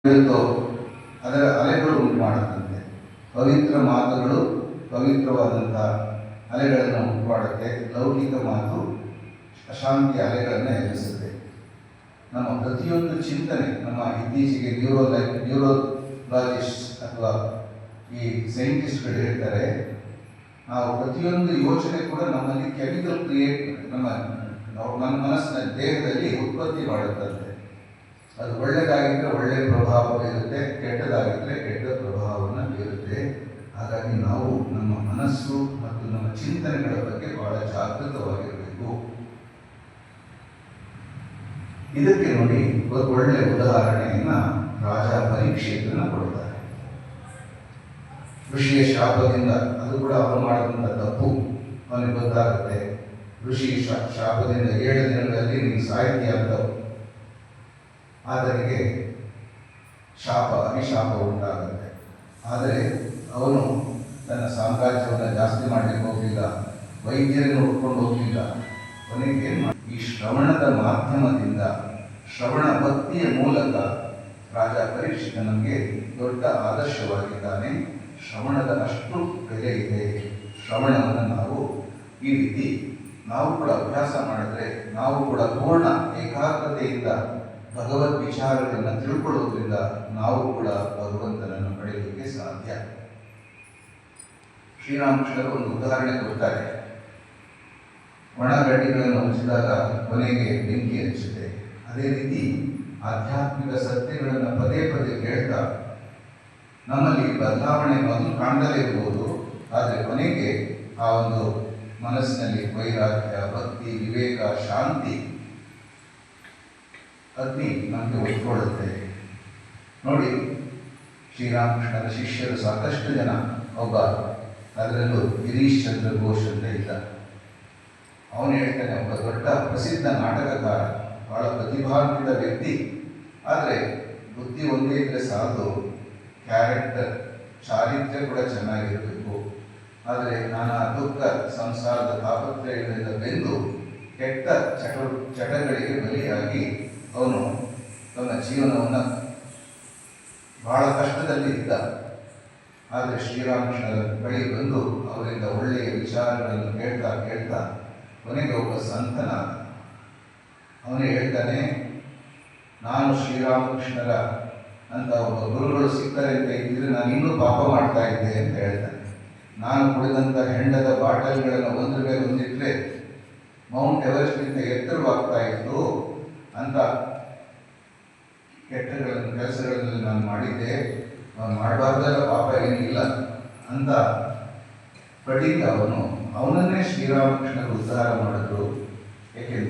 ಇರುತ್ತೋ ಅದರ ಅಲೆಗಳು ಉಂಟು ಮಾಡುತ್ತಂತೆ. ಪವಿತ್ರ ಮಾತುಗಳು ಪವಿತ್ರವಾದಂಥ ಅಲೆಗಳನ್ನು ಉಂಟು ಮಾಡುತ್ತೆ. ಲೌಕಿಕ ಮಾತು ಅಶಾಂತಿಯ ಅಲೆಗಳನ್ನು ಎಬ್ಬಿಸುತ್ತೆ. ನಮ್ಮ ಪ್ರತಿಯೊಂದು ಚಿಂತನೆ, ನಮ್ಮ ಇತ್ತೀಚೆಗೆ ನ್ಯೂರೋಲಾಜಿಸ್ಟ್ ಅಥವಾ ಈ ಸೈಂಟಿಸ್ಟ್ಗಳು ಹೇಳ್ತಾರೆ, ನಾವು ಪ್ರತಿಯೊಂದು ಯೋಚನೆ ಕೂಡ ನಮ್ಮಲ್ಲಿ ಕೆಮಿಕಲ್ ಕ್ರಿಯೇಟ್ ನಮ್ಮ ಮನಸ್ಸಿನ ದೇಹದಲ್ಲಿ ಉತ್ಪತ್ತಿ ಮಾಡುತ್ತಂತೆ. ಅದು ಒಳ್ಳೆಯದಾಗಿದ್ದರೆ ಒಳ್ಳೆಯ ಪ್ರಭಾವ ಬೀರುತ್ತೆ, ಕೆಟ್ಟದಾಗಿದ್ದರೆ ಕೆಟ್ಟ ಪ್ರಭಾವವನ್ನು ಬೀರುತ್ತೆ. ಹಾಗಾಗಿ ನಾವು ನಮ್ಮ ಮನಸ್ಸು ಮತ್ತು ನಮ್ಮ ಚಿಂತನೆಗಳ ಬಗ್ಗೆ ಬಹಳ ಜಾಗೃತವಾಗಿರಬೇಕು. ಇದಕ್ಕೆ ನೋಡಿ ಒಳ್ಳೆಯ ಉದಾಹರಣೆಯನ್ನ ರಾಜ ಪರೀಕ್ಷೆಯನ್ನು ಕೊಡ್ತಾರೆ. ಋಷಿಯ ಶಾಪದಿಂದ, ಅದು ಕೂಡ ಅವನು ಮಾಡಿದಂಥ ತಪ್ಪು ಅವನಿಗೆ ಗೊತ್ತಾಗುತ್ತೆ. ಋಷಿ ಶಾಪದಿಂದ 7 ದಿನಗಳಲ್ಲಿ ನೀನು ಸಾಹಿತ್ಯ ಅಂತ ಆತನಿಗೆ ಅಭಿಶಾಪ ಉಂಟಾಗುತ್ತೆ. ಆದರೆ ಅವನು ತನ್ನ ಸಾಮ್ರಾಜ್ಯವನ್ನು ಜಾಸ್ತಿ ಮಾಡಲಿಕ್ಕೆ ಹೋಗಲಿಲ್ಲ, ವೈದ್ಯರನ್ನು ಹುಡ್ಕೊಂಡು ಹೋಗಲಿಲ್ಲ. ಅವನಿಗೆ ಈ ಶ್ರವಣದ ಮಾಧ್ಯಮದಿಂದ, ಶ್ರವಣ ಭಕ್ತಿಯ ಮೂಲಕ ರಾಜ ಪರೀಕ್ಷಿತ ನಮಗೆ ದೊಡ್ಡ ಆದರ್ಶವಾಗಿದ್ದಾನೆ. ಶ್ರವಣದ ಅಷ್ಟು ಬೆಲೆ ಇದೆ. ಶ್ರವಣವನ್ನು ನಾವು ಈ ರೀತಿ ನಾವು ಕೂಡ ಅಭ್ಯಾಸ ಮಾಡಿದ್ರೆ, ನಾವು ಕೂಡ ಪೂರ್ಣ ಏಕಾಗ್ರತೆಯಿಂದ ಭಗವದ್ ವಿಚಾರಗಳನ್ನು ತಿಳ್ಕೊಳ್ಳೋದ್ರಿಂದ ನಾವು ಕೂಡ ಭಗವಂತನನ್ನು ಪಡೆಯಲಿಕ್ಕೆ ಸಾಧ್ಯ. ಶ್ರೀರಾಮಕೃಷ್ಣರು ಒಂದು ಉದಾಹರಣೆ ಕೊಡ್ತಾರೆ. ಒಣ ಗಡ್ಡಿಗಳನ್ನು ಹಚ್ಚಿದಾಗ ಕೊನೆಗೆ ಬೆಂಕಿ ಹಚ್ಚುತ್ತೆ. ಅದೇ ರೀತಿ ಆಧ್ಯಾತ್ಮಿಕ ಸತ್ಯಗಳನ್ನು ಪದೇ ಪದೇ ಕೇಳ್ತಾ ನಮ್ಮಲ್ಲಿ ಬದಲಾವಣೆ ಮೊದಲು ಕಾಣದಲ್ಲೇ ಇರ್ಬೋದು, ಆದರೆ ಕೊನೆಗೆ ಆ ಒಂದು ಮನಸ್ಸಿನಲ್ಲಿ ವೈರಾಗ್ಯ, ಭಕ್ತಿ, ವಿವೇಕ, ಶಾಂತಿ ಅಗ್ನಿ ನಮಗೆ ಒತ್ಕೊಳ್ಳುತ್ತೆ. ನೋಡಿ, ಶ್ರೀರಾಮಕೃಷ್ಣರ ಶಿಷ್ಯರು ಸಾಕಷ್ಟು ಜನ, ಒಬ್ಬ ಅದರಲ್ಲೂ ಗಿರೀಶ್ ಚಂದ್ರ ಘೋಷ್ ಅಂತ ಇದ್ದ. ಅವನು ಹೇಳ್ತಾನೆ, ಒಬ್ಬ ದೊಡ್ಡ ಪ್ರಸಿದ್ಧ ನಾಟಕಕಾರ, ಬಹಳ ಪ್ರತಿಭಾನ್ವಿತ ವ್ಯಕ್ತಿ. ಆದರೆ ಬುದ್ಧಿ ಒಂದೇ ಇದ್ರೆ ಸಾಲದು, ಕ್ಯಾರೆಕ್ಟರ್, ಚಾರಿತ್ರ್ಯ ಕೂಡ ಚೆನ್ನಾಗಿರಬೇಕು. ಆದರೆ ನಾನಾ ದುಃಖ ಸಂಸಾರದ ತಾಪತ್ರಯಗಳಿಂದ ಬೆಂದು ಕೆಟ್ಟ ಚಟಗಳಿಗೆ ಬಲಿಯಾಗಿ ಅವನು ತನ್ನ ಜೀವನವನ್ನು ಬಹಳ ಕಷ್ಟದಲ್ಲಿ ಇದ್ದ. ಆದರೆ ಶ್ರೀರಾಮಕೃಷ್ಣರ ಬಳಿ ಬಂದು ಅವರಿಂದ ಒಳ್ಳೆಯ ವಿಚಾರಗಳನ್ನು ಕೇಳ್ತಾ ಕೇಳ್ತಾ ಕೊನೆಗೆ ಒಬ್ಬ ಸಂತನ. ಅವನು ಹೇಳ್ತಾನೆ, ನಾನು ಶ್ರೀರಾಮಕೃಷ್ಣರ ಅಂತ ಒಬ್ಬ ಗುರುಗಳು ಸಿಗ್ತಾರೆ ಅಂತ ಇದ್ದರೆ ನಾನು ಇನ್ನೂ ಪಾಪ ಮಾಡ್ತಾ ಇದ್ದೆ ಅಂತ ಹೇಳ್ತಾನೆ. ನಾನು ಕುಡಿದಂಥ ಹೆಂಡದ ಬಾಟಲ್ಗಳನ್ನು ಒಂದ್ರ ಮೇಲೆ ಒಂದಿಟ್ಟರೆ ಮೌಂಟ್ ಎವರೆಸ್ಟ್ಗಿಂತ ಎತ್ತರವಾಗ್ತಾ ಇತ್ತು ಅಂತ ಕೆಲಸಗಳಲ್ಲಿ ನಾನು ಮಾಡಿದ್ದೆ. ಮಾಡಬಾರ್ದಲ್ಲ, ಪಾಪ ಏನಿಲ್ಲ ಅಂತ ಪಡಿತ ಅವನನ್ನೇ ಶ್ರೀರಾಮಕೃಷ್ಣರು ಉದ್ಧಾರ ಮಾಡಿದ್ರು. ಏಕೆಂದರೆ